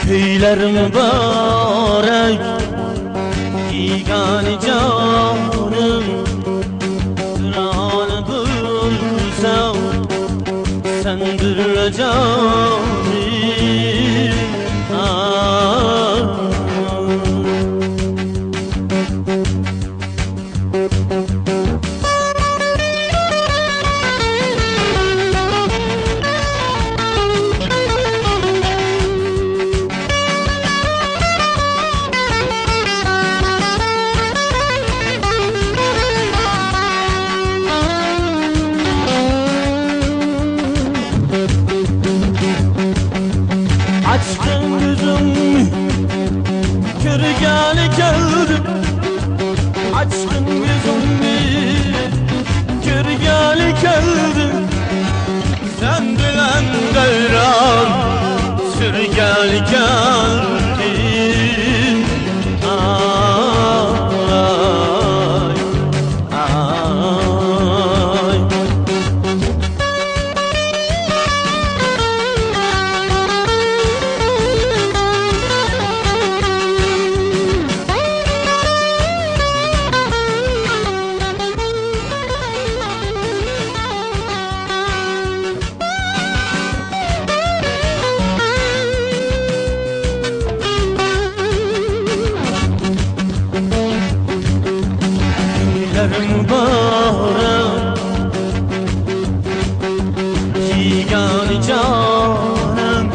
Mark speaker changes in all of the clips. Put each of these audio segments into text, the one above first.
Speaker 1: köyler mübarek Yegane canım Kıranı bulsam sendir canım Açtım gözümü, kör geldim. Açtım gözümü, kör geldim. Sen bilen devran, sür geldim. Mübarek Yegane canım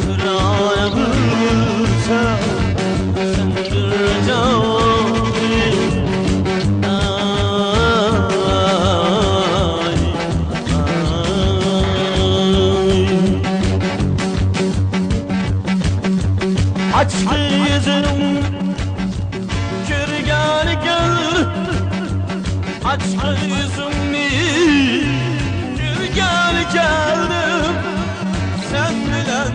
Speaker 1: Kıraya vursa sendir canım Açtı yüzüm kör geldim. Açtı yüzümü, gül geldim. Sen bilen